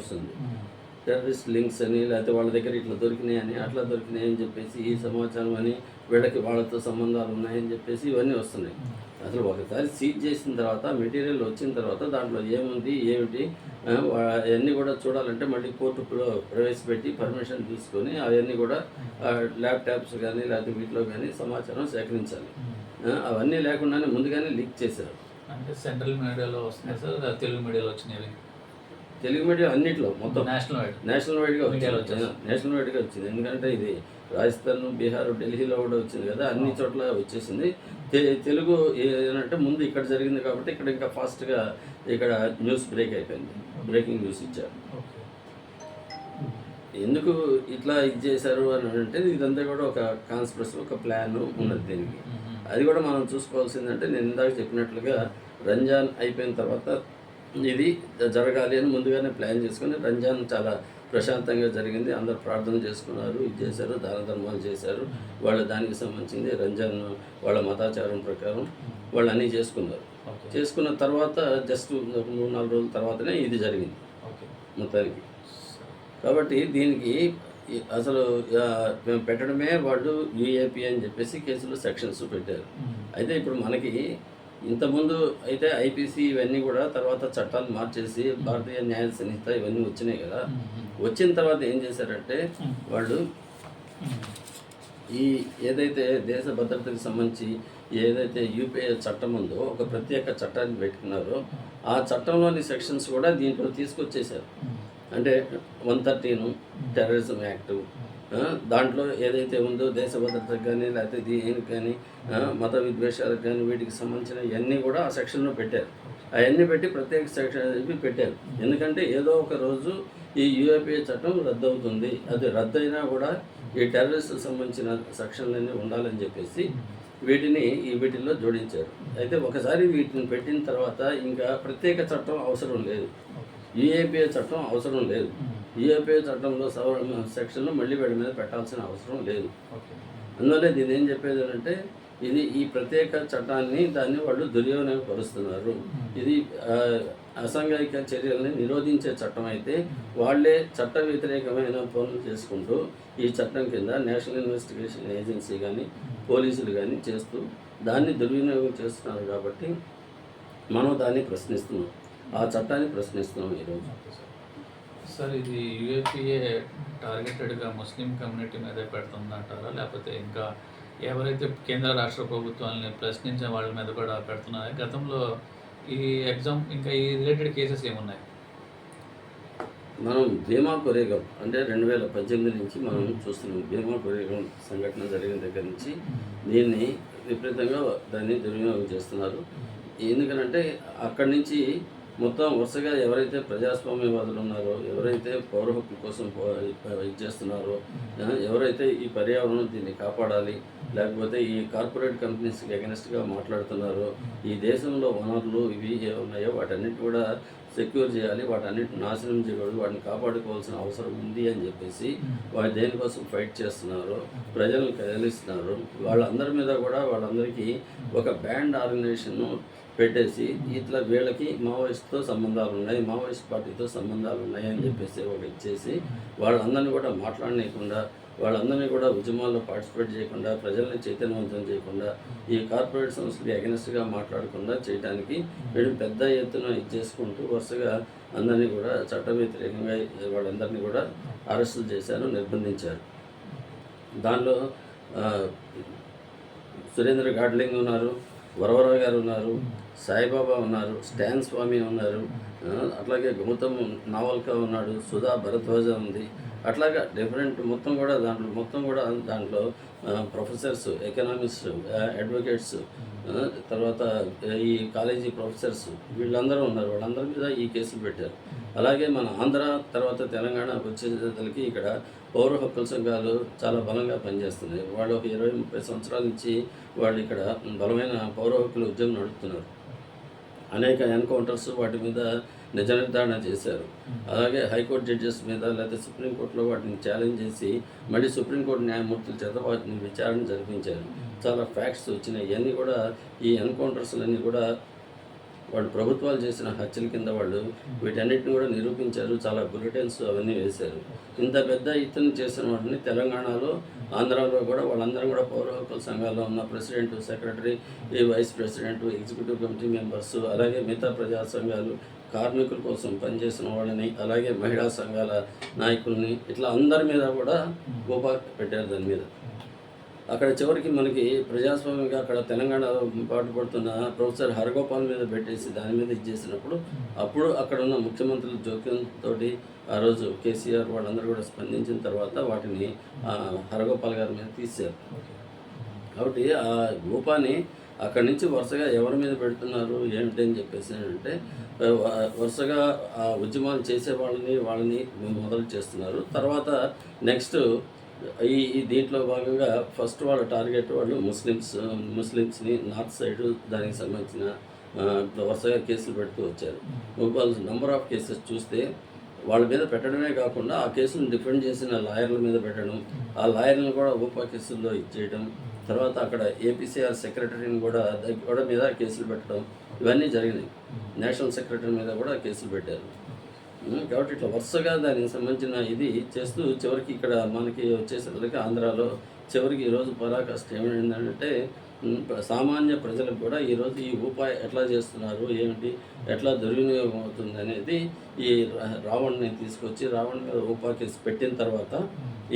వస్తుంది. Terrorist links అని, లేకపోతే వాళ్ళ దగ్గర ఇట్లా దొరికినాయని, అట్లా దొరికినాయని చెప్పేసి, ఈ సమాచారం అని, వీళ్ళకి వాళ్ళతో సంబంధాలు ఉన్నాయని చెప్పేసి ఇవన్నీ వస్తున్నాయి. అసలు ఒకసారి సీజ్ చేసిన తర్వాత, మెటీరియల్ వచ్చిన తర్వాత దాంట్లో ఏముంది, ఏమిటి అవన్నీ కూడా చూడాలంటే మళ్ళీ కోర్టులో ప్రవేశపెట్టి పర్మిషన్ తీసుకొని అవన్నీ కూడా ల్యాప్టాప్స్ కానీ లేకపోతే వీటిలో కానీ సమాచారం సేకరించాలి. అవన్నీ లేకుండానే ముందుగానే లీక్ చేశారు. అంటే సెంట్రల్ మీడియాలో వస్తున్నాయి సార్, తెలుగు మీడియాలో వచ్చినవి. తెలుగు మీడియా అన్నిట్లో మొత్తం నేషనల్ వైడ్గా వచ్చింది. నేషనల్ వైడ్గా వచ్చింది. ఎందుకంటే ఇది రాజస్థాన్, బీహార్, ఢిల్లీలో కూడా వచ్చింది కదా, అన్ని చోట్ల వచ్చేసింది. తెలుగు ఏంటంటే ముందు ఇక్కడ జరిగింది కాబట్టి ఇక్కడ ఇంకా ఫాస్ట్గా ఇక్కడ న్యూస్ బ్రేక్ అయిపోయింది. బ్రేకింగ్ న్యూస్ ఇచ్చారు. ఎందుకు ఇట్లా ఇది చేశారు అని అంటే ఇదంతా కూడా ఒక కాన్స్పిరసీ, ఒక ప్లాన్ ఉన్నది దీనికి. అది కూడా మనం చూసుకోవాల్సిందంటే నేను ఇందాక చెప్పినట్లుగా రంజాన్ అయిపోయిన తర్వాత ఇది జరగాలి అని ముందుగానే ప్లాన్ చేసుకుని, రంజాన్ చాలా ప్రశాంతంగా జరిగింది. అందరు ప్రార్థన చేసుకున్నారు, ఇది చేశారు, దాన ధర్మాలు చేశారు. వాళ్ళు దానికి సంబంధించింది రంజాన్ వాళ్ళ మతాచారం ప్రకారం వాళ్ళు అన్నీ చేసుకున్నారు. చేసుకున్న తర్వాత జస్ట్ 3-4 రోజుల తర్వాతనే ఇది జరిగింది మొత్తానికి. కాబట్టి దీనికి అసలు పెట్టడమే వాళ్ళు యూఏపీ అని చెప్పేసి కేసులు సెక్షన్స్ పెట్టారు. అయితే ఇప్పుడు మనకి ఇంతకుముందు అయితే ఐపీసీ ఇవన్నీ కూడా తర్వాత చట్టాలు మార్చేసి భారతీయ న్యాయ సంహిత ఇవన్నీ వచ్చినాయి కదా. వచ్చిన తర్వాత ఏం చేశారంటే వాళ్ళు ఈ ఏదైతే దేశ భద్రతకు సంబంధించి ఏదైతే యూపీఏ చట్టం ఉందో ఒక ప్రత్యేక చట్టాన్ని పెట్టుకున్నారో ఆ చట్టంలోని సెక్షన్స్ కూడా దీంట్లో తీసుకొచ్చేసారు. అంటే 113 టెర్రరిజం యాక్టు, దాంట్లో ఏదైతే ఉందో దేశ భద్రతకు కానీ లేకపోతే దీనికి కానీ మత విద్వేషాలకు కానీ వీటికి సంబంధించిన ఇవన్నీ కూడా ఆ సెక్షన్లో పెట్టారు. అవన్నీ పెట్టి ప్రత్యేక సెక్షన్ పెట్టారు. ఎందుకంటే ఏదో ఒక రోజు ఈ యూఏపీఏ చట్టం రద్దు అవుతుంది. అది రద్దు అయినా కూడా ఈ టెర్రరిస్ట్ సంబంధించిన సెక్షన్లన్నీ ఉండాలని చెప్పేసి వీటిల్లో జోడించారు. అయితే ఒకసారి వీటిని పెట్టిన తర్వాత ఇంకా ప్రత్యేక చట్టం అవసరం లేదు, యూఏపీఏ చట్టం అవసరం లేదు. యూఏపీఏ చట్టంలో సెక్షన్లో మళ్ళీ వీడి మీద పెట్టాల్సిన అవసరం లేదు. అందువల్ల దీని ఏం చెప్పేది అంటే ఇది ఈ ప్రత్యేక చట్టాన్ని దాన్ని వాళ్ళు దుర్వినియోగపరుస్తున్నారు. ఇది అసాంఘిక చర్యల్ని నిరోధించే చట్టం అయితే వాళ్ళే చట్ట వ్యతిరేకమైన పనులు చేసుకుంటూ ఈ చట్టం కింద నేషనల్ ఇన్వెస్టిగేషన్ ఏజెన్సీ కానీ పోలీసులు కానీ చేస్తూ దాన్ని దుర్వినియోగం చేస్తున్నారు. కాబట్టి మనం దాన్ని ప్రశ్నిస్తున్నాం, ఆ చట్టాన్ని ప్రశ్నిస్తున్నాం ఈరోజు. సార్ ఇది యూఏపీఏ టార్గెటెడ్గా ముస్లిం కమ్యూనిటీ మీదే పెడుతుందంటారా, లేకపోతే ఇంకా ఎవరైతే కేంద్ర రాష్ట్ర ప్రభుత్వాలని ప్రశ్నించే వాళ్ళ మీద కూడా పెడుతున్నారా? గతంలో ఈ ఇంకా ఈ రిలేటెడ్ కేసెస్ ఏమున్నాయి? మనం భీమా కొరేగాం అంటే 2018 నుంచి మనం చూస్తున్నాం. భీమా కొరేగాం సంఘటన జరిగిన దగ్గర నుంచి దీన్ని విపరీతంగా దాన్ని దుర్వినియోగం చేస్తున్నారు. ఎందుకనంటే అక్కడి నుంచి మొత్తం వరుసగా ఎవరైతే ప్రజాస్వామ్యవాదులు ఉన్నారో, ఎవరైతే పౌర హక్కుల కోసం ఇది చేస్తున్నారో, ఎవరైతే ఈ పర్యావరణం దీన్ని కాపాడాలి, లేకపోతే ఈ కార్పొరేట్ కంపెనీస్కి అగెనిస్ట్గా మాట్లాడుతున్నారో, ఈ దేశంలో వనరులు ఇవి ఉన్నాయో వాటన్నిటి కూడా సెక్యూర్ చేయాలి, వాటన్నిటిని నాశనం చేయకూడదు, వాటిని కాపాడుకోవాల్సిన అవసరం ఉంది అని చెప్పేసి వాళ్ళు దేనికోసం ఫైట్ చేస్తున్నారు, ప్రజలను కదిలిస్తున్నారు. వాళ్ళందరి మీద కూడా వాళ్ళందరికీ ఒక బ్యాండ్ ఆర్గనైజేషన్ పెట్టేసి ఇట్లా వీళ్ళకి మావోయిస్ట్తో సంబంధాలు ఉన్నాయి, మావోయిస్ట్ పార్టీతో సంబంధాలు ఉన్నాయి అని చెప్పేసి ఒకటి ఇచ్చేసి వాళ్ళందరినీ కూడా మాట్లాడలేకుండా, వాళ్ళందరినీ కూడా ఉద్యమాల్లో పార్టిసిపేట్ చేయకుండా, ప్రజల్ని చైతన్యవంతం చేయకుండా, ఈ కార్పొరేట్ సంస్థలకి అగెనిస్ట్గా మాట్లాడకుండా చేయడానికి వీళ్ళు పెద్ద ఎత్తున ఇది చేసుకుంటూ వరుసగా అందరినీ కూడా చట్ట వ్యతిరేకంగా వాళ్ళందరినీ కూడా అరెస్టులు చేశారు, నిర్బంధించారు. దానిలో సురేంద్ర గాడ్లింగ్ ఉన్నారు, వరవరావు గారు ఉన్నారు, సాయిబాబా ఉన్నారు, స్టాన్ స్వామి ఉన్నారు, అట్లాగే గౌతమ్ నావల్కా ఉన్నాడు, సుధా భరద్వాజ ఉంది. అట్లాగా డిఫరెంట్ మొత్తం కూడా దాంట్లో ప్రొఫెసర్స్, ఎకనామిక్స్, అడ్వకేట్స్, తర్వాత ఈ కాలేజీ ప్రొఫెసర్స్ వీళ్ళందరూ ఉన్నారు. వాళ్ళందరి మీద ఈ కేసులు పెట్టారు. అలాగే మన ఆంధ్ర తర్వాత తెలంగాణ వచ్చేసరికి ఇక్కడ పౌర హక్కుల సంఘాలు చాలా బలంగా పనిచేస్తున్నాయి. వాళ్ళు ఒక 20-30 సంవత్సరాల నుంచి వాళ్ళు ఇక్కడ బలమైన పౌర హక్కుల ఉద్యమం నడుపుతున్నారు. అనేక ఎన్కౌంటర్స్ వాటి మీద నిజ నిర్ధారణ చేశారు. అలాగే హైకోర్టు జడ్జెస్ మీద లేకపోతే సుప్రీంకోర్టులో వాటిని ఛాలెంజ్ చేసి మళ్ళీ సుప్రీంకోర్టు న్యాయమూర్తుల చేత వాటిని విచారణ జరిపించారు. చాలా ఫ్యాక్ట్స్ వచ్చినాయి. ఇవన్నీ కూడా ఈ ఎన్కౌంటర్స్లన్నీ కూడా వాళ్ళు ప్రభుత్వాలు చేసిన హత్యల కింద వాళ్ళు వీటన్నిటిని కూడా నిరూపించారు. చాలా బులెటిన్స్ అవన్నీ వేశారు. ఇంత పెద్ద ఎత్తున చేసిన వాటిని తెలంగాణలో, ఆంధ్రాలో కూడా వాళ్ళందరం కూడా పౌర హక్కుల సంఘాల్లో ఉన్న ప్రెసిడెంట్, సెక్రటరీ, ఈ vice president, executive committee members, అలాగే మిగతా ప్రజా సంఘాలు, కార్మికుల కోసం పనిచేసిన వాళ్ళని, అలాగే మహిళా సంఘాల నాయకుల్ని, ఇట్లా అందరి మీద కూడా గోపా పెట్టారు దాని మీద. అక్కడ చివరికి మనకి ప్రజాస్వామ్యంగా అక్కడ తెలంగాణ పాటుపడుతున్న ప్రొఫెసర్ హరగోపాల్ మీద పెట్టేసి దాని మీద ఇచ్చేసినప్పుడు అప్పుడు అక్కడ ఉన్న ముఖ్యమంత్రుల జోక్యంతో ఆ రోజు కేసీఆర్ వాళ్ళందరూ కూడా స్పందించిన తర్వాత వాటిని హరగోపాల్ గారి మీద తీశారు. కాబట్టి ఆ గోపాని అక్కడి నుంచి వరుసగా ఎవరి మీద పెడుతున్నారు ఏమిటి అని చెప్పేసి అంటే వరుసగా ఆ ఉద్యమాలు చేసే వాళ్ళని మొదలు చేస్తున్నారు. తర్వాత నెక్స్ట్ ఈ దీంట్లో భాగంగా ఫస్ట్ వాళ్ళ టార్గెట్ వాళ్ళు ముస్లిమ్స్ని నార్త్ సైడ్ దానికి సంబంధించిన వరుసగా కేసులు పెడుతూ వచ్చారు. వాళ్ళు నెంబర్ ఆఫ్ కేసెస్ చూస్తే వాళ్ళ మీద పెట్టడమే కాకుండా ఆ కేసులను డిఫెండ్ చేసిన లాయర్ల మీద పెట్టడం, ఆ లాయర్లను కూడా ఊపా కేసుల్లో ఇచ్చేయడం, తర్వాత అక్కడ ఏపీసీఆర్ సెక్రటరీని కూడా మీద కేసులు పెట్టడం, ఇవన్నీ జరిగినాయి. నేషనల్ సెక్రటరీ మీద కూడా కేసులు పెట్టారు. కాబట్టి ఇట్లా వరుసగా దానికి సంబంధించిన ఇది చేస్తూ చివరికి ఇక్కడ మనకి వచ్చేసరికి ఆంధ్రాలో చివరికి ఈరోజు పరాకాష్ట ఏమైందంటే సామాన్య ప్రజలకు కూడా ఈరోజు ఈ ఉపాయం ఎట్లా చేస్తున్నారు ఏమిటి, ఎట్లా దుర్వినియోగం అవుతుంది అనేది ఈ రావణ్ని తీసుకొచ్చి రావణ్ మీద ఉపా కేసు పెట్టిన తర్వాత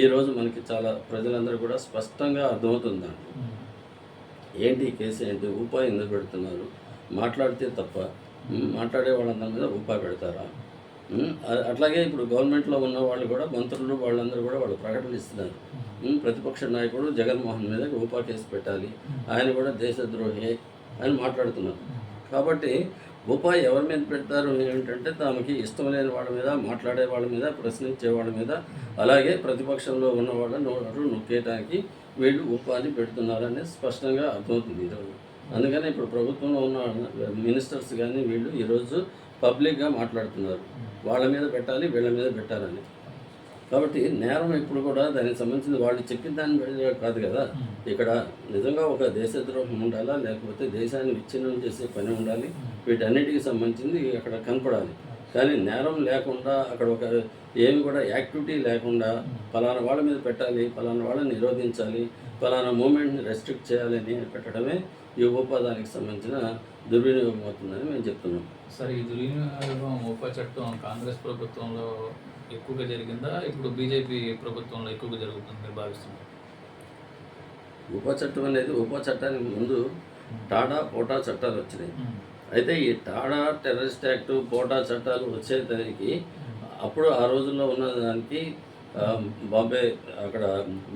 ఈరోజు మనకి చాలా ప్రజలందరూ కూడా స్పష్టంగా అర్థమవుతుందండి. ఏంటి ఈ కేసు, ఏంటి ఉపా ఎందుకు పెడుతున్నారు, మాట్లాడితే తప్ప, మాట్లాడే వాళ్ళందరి మీద ఉపా పెడతారా? అట్లాగే ఇప్పుడు గవర్నమెంట్లో ఉన్న వాళ్ళు కూడా మంత్రులు వాళ్ళందరూ కూడా వాళ్ళు ప్రకటనలు ఇస్తున్నారు. ప్రతిపక్ష నాయకుడు జగన్మోహన్ మీద ఉపా కేసు పెట్టాలి, ఆయన కూడా దేశద్రోహి అని మాట్లాడుతున్నారు. కాబట్టి ఉపా ఎవరి మీద పెడతారు ఏంటంటే తమకి ఇష్టం లేని వాళ్ళ మీద, మాట్లాడే వాళ్ళ మీద, ప్రశ్నించే వాళ్ళ మీద, అలాగే ప్రతిపక్షంలో ఉన్న వాళ్ళ నోరు నొక్కేయడానికి వీళ్ళు ఉపాని పెడుతున్నారని స్పష్టంగా అర్థమవుతుంది ఈరోజు. అందుకని ఇప్పుడు ప్రభుత్వంలో ఉన్న మినిస్టర్స్ కానీ వీళ్ళు ఈరోజు పబ్లిక్గా మాట్లాడుతున్నారు, వాళ్ళ మీద పెట్టాలి, వీళ్ళ మీద పెట్టాలని. కాబట్టి నేరం ఇప్పుడు కూడా దానికి సంబంధించిన వాళ్ళు చెప్పిన దాన్ని కాదు కదా. ఇక్కడ నిజంగా ఒక దేశద్రోహం ఉండాలా, లేకపోతే దేశాన్ని విచ్ఛిన్నం చేసే పని ఉండాలి, వీటన్నిటికి సంబంధించింది అక్కడ కనపడాలి. కానీ నేరం లేకుండా అక్కడ ఒక ఏమి కూడా యాక్టివిటీ లేకుండా ఫలానా వాళ్ళ మీద పెట్టాలి, ఫలానా వాళ్ళని నిరోధించాలి, ఫలానా మూమెంట్ని రెస్ట్రిక్ట్ చేయాలని పెట్టడమే ఈ ఉపాదానికి సంబంధించిన దుర్వినియోగం అవుతుందని మేము చెప్తున్నాం. సరే, ఈ దుర్వినియోగం ఉపా చట్టం కాంగ్రెస్ ప్రభుత్వంలో ఎక్కువగా జరిగిందా, ఇప్పుడు బీజేపీ ప్రభుత్వంలో ఎక్కువగా జరుగుతుంది మీరు భావిస్తున్నారు? ఉపా చట్టం అనేది ఉపా చట్టానికి ముందు టాడా పోటా చట్టాలు వచ్చినాయి. అయితే ఈ టాడా టెర్రరిస్ట్ యాక్ట్, పోటా చట్టాలు వచ్చేదానికి అప్పుడు ఆ రోజుల్లో ఉన్న దానికి బాంబే అక్కడ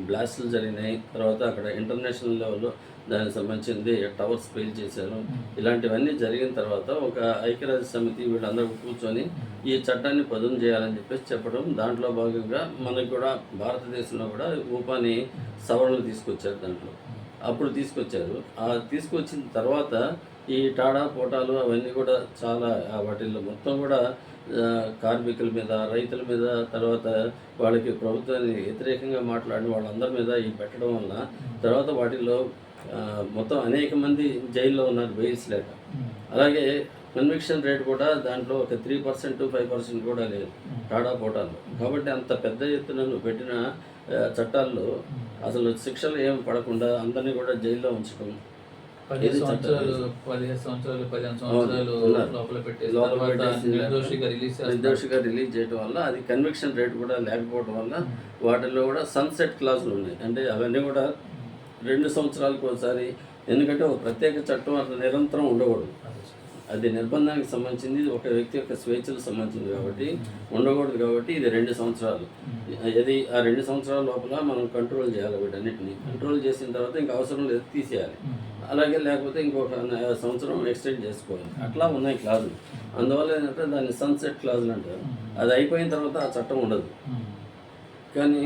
బ్లాస్టులు జరిగినాయి. తర్వాత అక్కడ ఇంటర్నేషనల్ లెవెల్లో దానికి సంబంధించింది టవర్స్ ఫెయిల్ చేశారు. ఇలాంటివన్నీ జరిగిన తర్వాత ఒక ఐక్యరాజ్య సమితి వీళ్ళందరూ కూర్చొని ఈ చట్టాన్ని పదును చేయాలని చెప్పేసి చెప్పడం, దాంట్లో భాగంగా మనకు కూడా భారతదేశంలో కూడా ఉపాని సవరణలు తీసుకొచ్చారు. దాంట్లో అప్పుడు తీసుకొచ్చారు. ఆ తీసుకొచ్చిన తర్వాత ఈ టాడా పోటాలు అవన్నీ కూడా చాలా వాటిల్లో మొత్తం కూడా కార్మికుల మీద, రైతుల మీద, తర్వాత వాళ్ళకి ప్రభుత్వాన్ని వ్యతిరేకంగా మాట్లాడిన వాళ్ళందరి మీద ఈ పెట్టడం వల్ల తర్వాత వాటిల్లో మొత్తం అనేక మంది జైల్లో ఉన్నారు బెయిల్స్ లేక. అలాగే కన్విక్షన్ రేట్ కూడా దాంట్లో ఒక 3%, 5% కూడా లేదు టాడా పోటాల్లో. కాబట్టి అంత పెద్ద ఎత్తున పెట్టిన చట్టాల్లో అసలు శిక్షలు ఏం పడకుండా అందరినీ కూడా జైల్లో ఉంచడం, 15 సంవత్సరాలు 15 సంవత్సరాలు లోపల పెట్టేసి నిర్దోషిగా రిలీజ్ చేయడం వల్ల అది కన్విక్షన్ రేట్ కూడా లేకపోవడం వల్ల వాటిల్లో కూడా సన్సెట్ క్లాజులు ఉన్నాయి. అంటే అవన్నీ కూడా 2 సంవత్సరాలకు ఒకసారి, ఎందుకంటే ఒక ప్రత్యేక చట్టం అట్లా నిరంతరం ఉండకూడదు, అది నిర్బంధానికి సంబంధించింది, ఒక వ్యక్తి యొక్క స్వేచ్ఛకు సంబంధించింది కాబట్టి ఉండకూడదు. కాబట్టి ఇది 2 సంవత్సరాలు. ఇది ఆ 2 సంవత్సరాల లోపల మనం కంట్రోల్ చేయాలి, వీటన్నిటిని కంట్రోల్ చేసిన తర్వాత ఇంకా అవసరం లేదు తీసేయాలి, అలాగే లేకపోతే ఇంకొక సంవత్సరం ఎక్స్టెండ్ చేసుకోవాలి. అట్లా ఉన్నాయి క్లాజులు. అందువల్ల ఏంటంటే దాన్ని సన్సెట్ క్లాజులు అంటారు. అది అయిపోయిన తర్వాత ఆ చట్టం ఉండదు. కానీ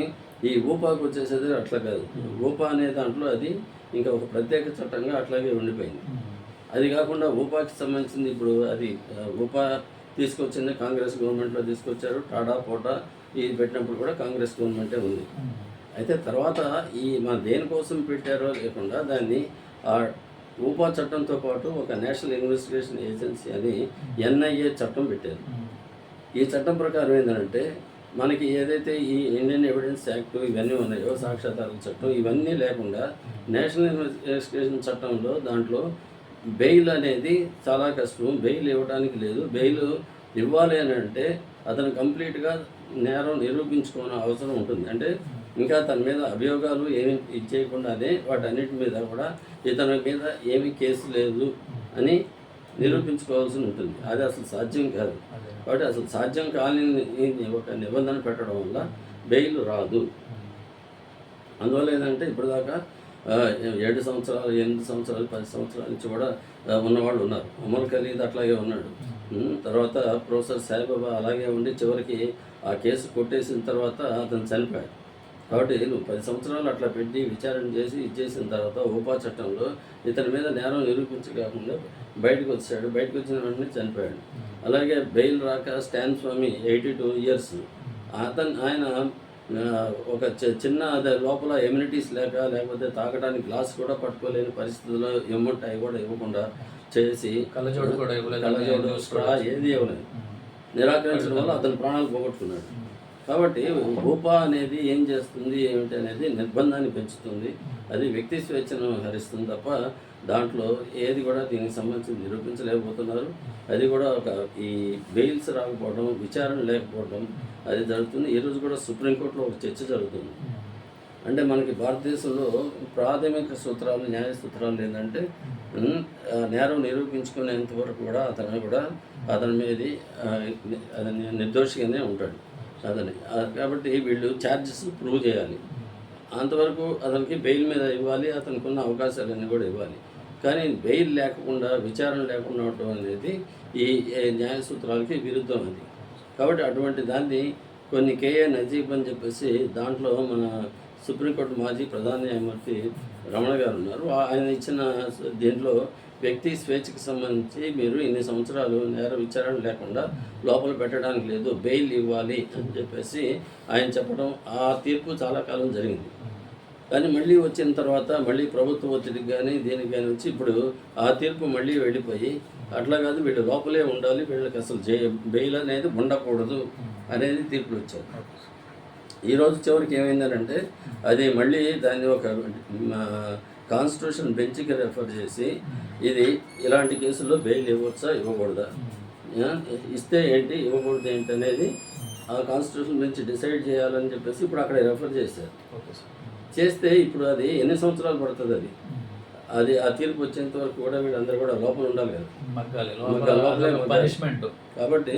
ఈ ఊపాకు వచ్చేసేది అట్లా కాదు. ఊపా అనే దాంట్లో అది ఇంకా ఒక ప్రత్యేక చట్టంగా అట్లాగే ఉండిపోయింది. అది కాకుండా ఊపాకి సంబంధించింది ఇప్పుడు అది ఊపా తీసుకొచ్చింది కాంగ్రెస్ గవర్నమెంట్లో తీసుకొచ్చారు. టాడా పోటా ఇది పెట్టినప్పుడు కూడా కాంగ్రెస్ గవర్నమెంటే ఉంది. అయితే తర్వాత ఈ మన దేనికోసం పెట్టారో లేకుండా దాన్ని ఊపా చట్టంతో పాటు ఒక నేషనల్ ఇన్వెస్టిగేషన్ ఏజెన్సీ అని ఎన్ఐఏ చట్టం పెట్టారు. ఈ చట్టం ప్రకారం ఏంటంటే మనకి ఏదైతే ఈ ఇండియన్ ఎవిడెన్స్ యాక్ట్ ఇవన్నీ ఉన్నాయో, సాక్ష్యాధారాల చట్టం ఇవన్నీ లేకుండా నేషనల్ ఇన్వెస్టిగేషన్ చట్టంలో దాంట్లో బెయిల్ అనేది చాలా కష్టం. బెయిల్ ఇవ్వడానికి లేదు. బెయిల్ ఇవ్వాలి అని అంటే అతను కంప్లీట్గా నేరం నిరూపించుకోవాల్సిన అవసరం ఉంటుంది. అంటే ఇంకా తన మీద అభియోగాలు ఏమి ఇచ్చేయకుండానే వాటన్నిటి మీద కూడా ఇతని మీద ఏమీ కేసు లేదు అని నిరూపించుకోవాల్సి ఉంటుంది. అది అసలు సాధ్యం కాదు. కాబట్టి అసలు సాధ్యం కాని ఒక నిబంధన పెట్టడం వల్ల బెయిల్ రాదు. అందువల్ల ఏంటంటే ఇప్పటిదాకా 7 సంవత్సరాలు, 8 సంవత్సరాలు, 10 సంవత్సరాల నుంచి కూడా ఉన్నవాళ్ళు ఉన్నారు. ఉమర్ ఖలీద్ అట్లాగే ఉన్నాడు. తర్వాత ప్రొఫెసర్ సాయిబాబా అలాగే ఉండి చివరికి ఆ కేసు కొట్టేసిన తర్వాత అతను చనిపోయాడు. కాబట్టి నువ్వు 10 సంవత్సరాలు అట్లా పెట్టి విచారణ చేసి ఇచ్చేసిన తర్వాత ఊపా చట్టంలో ఇతని మీద నేరం నిరూపించకుండా బయటకు వచ్చాడు. బయటకు వచ్చిన వెంటనే చనిపోయాడు. అలాగే బెయిల్ రాక స్టాన్ స్వామి 82 ఇయర్స్ ఆయన ఒక చిన్న అదే లోపల ఎమ్యూనిటీస్ లేకపోతే తాగడానికి గ్లాస్ కూడా పట్టుకోలేని పరిస్థితుల్లో ఇవ్వమంటాయి కూడా ఇవ్వకుండా చేసి కళ్ళజోడు స్ట్రా ఏది ఇవ్వలేదు. నిరాకరించడం వల్ల అతని ప్రాణాలు పోగొట్టుకున్నాడు. కాబట్టి ఊపా అనేది ఏం చేస్తుంది ఏమిటి అనేది నిర్బంధాన్ని పెంచుతుంది. అది వ్యక్తి స్వేచ్ఛను హరిస్తుంది తప్ప దాంట్లో ఏది కూడా దీనికి సంబంధించి నిరూపించలేకపోతున్నారు. అది కూడా ఒక ఈ బెయిల్స్ రాకపోవడం, విచారణ లేకపోవడం అది జరుగుతుంది. ఈరోజు కూడా సుప్రీంకోర్టులో ఒక చర్చ జరుగుతుంది. అంటే మనకి భారతదేశంలో ప్రాథమిక సూత్రాలు, న్యాయ సూత్రాలు ఏంటంటే నేరం నిరూపించుకునేంత వరకు కూడా అతని మీద నిర్దోషిగానే ఉంటాడు అతని. కాబట్టి వీళ్ళు ఛార్జెస్ ప్రూవ్ చేయాలి. అంతవరకు అతనికి బెయిల్ మీద ఇవ్వాలి, అతనికి ఉన్న అవకాశాలన్నీ కూడా ఇవ్వాలి. కానీ బెయిల్ లేకుండా, విచారణ లేకుండా ఉండటం అనేది ఈ న్యాయ సూత్రాలకి విరుద్ధం అది. కాబట్టి అటువంటి దాన్ని కొన్ని కేఏ నజీబ్ అని చెప్పేసి దాంట్లో మన సుప్రీంకోర్టు మాజీ ప్రధాన న్యాయమూర్తి రమణ గారు ఉన్నారు. ఆయన ఇచ్చిన దీంట్లో వ్యక్తి స్వేచ్ఛకి సంబంధించి మీరు ఇన్ని సంవత్సరాలు నేర విచారణ లేకుండా లోపల పెట్టడానికి లేదు, బెయిల్ ఇవ్వాలి అని చెప్పేసి ఆయన చెప్పడం, ఆ తీర్పు చాలా కాలం జరిగింది. కానీ మళ్ళీ వచ్చిన తర్వాత మళ్ళీ ప్రభుత్వ ఒత్తిడికి కానీ దీనికి కానీ వచ్చి ఇప్పుడు ఆ తీర్పు మళ్ళీ వెళ్ళిపోయి అట్లా కాదు వీళ్ళు లోపలే ఉండాలి, వీళ్ళకి అసలు బెయిల్ అనేది ఉండకూడదు అనేది తీర్పులు వచ్చారు. ఈరోజు చివరికి ఏమైందనంటే అది మళ్ళీ దాన్ని ఒక కాన్స్టిట్యూషన్ బెంచ్కి రెఫర్ చేసి ఇది ఇలాంటి కేసుల్లో బెయిల్ ఇవ్వచ్చా ఇవ్వకూడదా, ఇస్తే ఏంటి ఇవ్వకూడదు ఏంటి అనేది ఆ కాన్స్టిట్యూషన్ బెంచ్ డిసైడ్ చేయాలని చెప్పేసి ఇప్పుడు అక్కడ రెఫర్ చేశారు. చేస్తే ఇప్పుడు అది ఎన్ని సంవత్సరాలు పడుతుంది అది ఆ తీర్పు వచ్చేంత వరకు కూడా వీళ్ళందరూ కూడా లోపల ఉండాలి కదా. కాబట్టి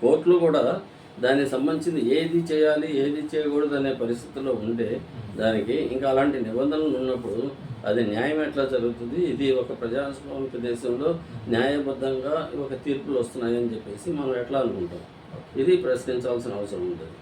కోర్టులు కూడా దానికి సంబంధించింది ఏది చేయాలి ఏది చేయకూడదు అనే పరిస్థితుల్లో ఉంటే దానికి ఇంకా అలాంటి నిబంధనలు ఉన్నప్పుడు అది న్యాయం ఎట్లా జరుగుతుంది? ఇది ఒక ప్రజాస్వామిక దేశంలో న్యాయబద్ధంగా ఒక తీర్పులు వస్తున్నాయని చెప్పేసి మనం ఎట్లా అనుకుంటాం? ఇది ప్రశ్నించాల్సిన అవసరం ఉంటుంది.